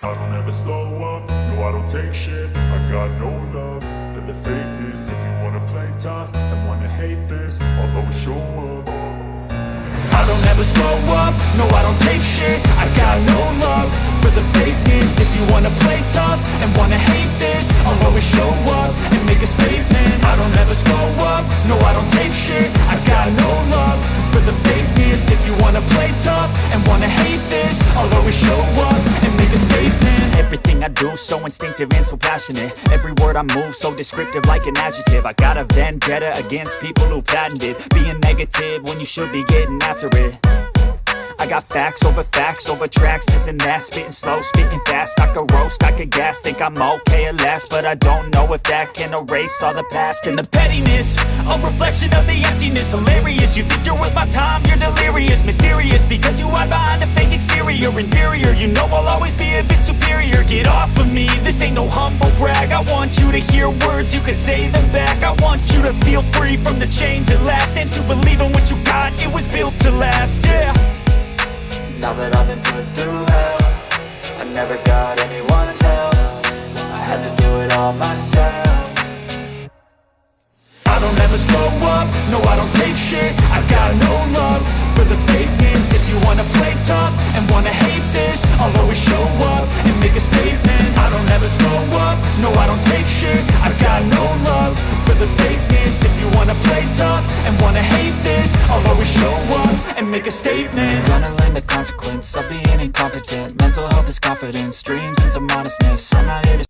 I don't ever slow up, no I don't take shit. I got no love for the fakeness. If you wanna play tough and wanna hate this, I'll always show up. I don't ever slow up, no I don't take shit. I got no love for the fakeness. If you wanna play tough and wanna hate this, I'll always show up and make a statement. I don't ever slow up, no I don't take shit. I got no love for the fakeness. If you wanna play tough and wanna hate this, I'll always show up and make a statement. Everything I do so instinctive and so passionate. Every word I move so descriptive like an adjective. I got a vendetta against people who patented being negative when you should be getting after it. I got facts over tracks, this and that. Spitting slow, spitting fast, I could roast, I could gas. Think I'm okay at last, but I don't know if that can erase all the past. And the pettiness, a reflection of the emptiness. Hilarious, you think you're worth my time, you're delirious. Mysterious, because you hide behind a fake exterior. Inferior, you know I'll always be a bit superior. Get off of me, this ain't no humble brag. I want you to hear words, you can say them back. I want you to feel free from the chains at last, and to believe in what you got, it was built to last, yeah. Now that I've been put through hell, I never got anyone's help. I had to do it all myself. I don't ever slow up, no I don't take shit. I got no love for the fakeness. If you wanna play tough and wanna hate this, I'll always show up and make a statement. I don't ever slow up, no I don't take shit. I got no love for the fakeness. If you wanna play tough and wanna hate this, I'll always show up and make a statement. Gonna learn the consequence of being incompetent. Mental health is confidence, dreams and some honestness. I'm not here to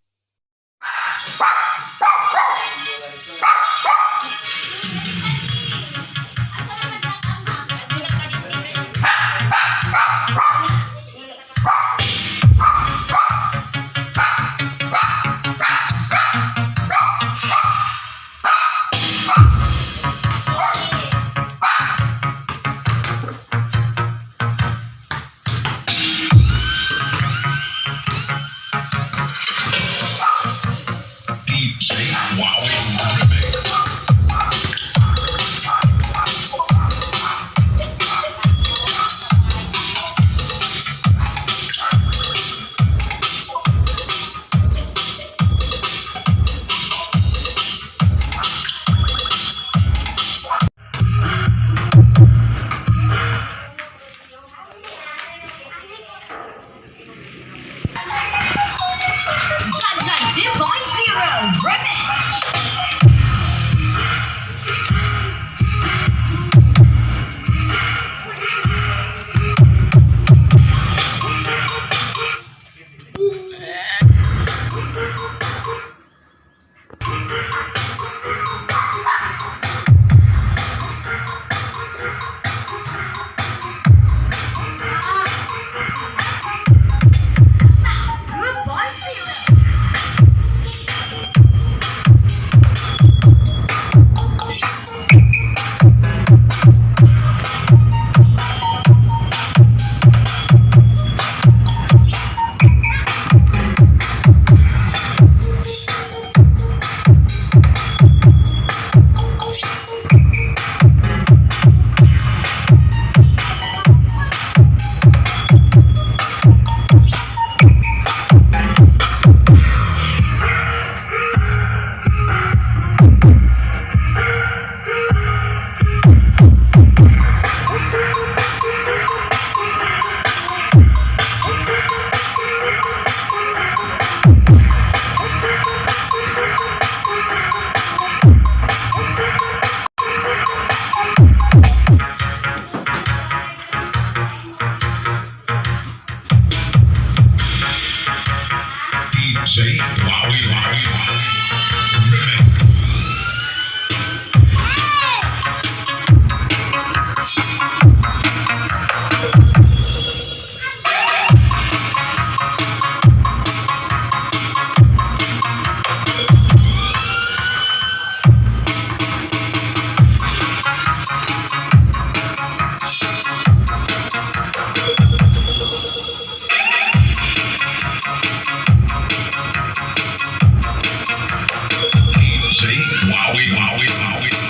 Dxb Bl23000 remix. Dxb Bl23000 remix. Dxb Bl23000.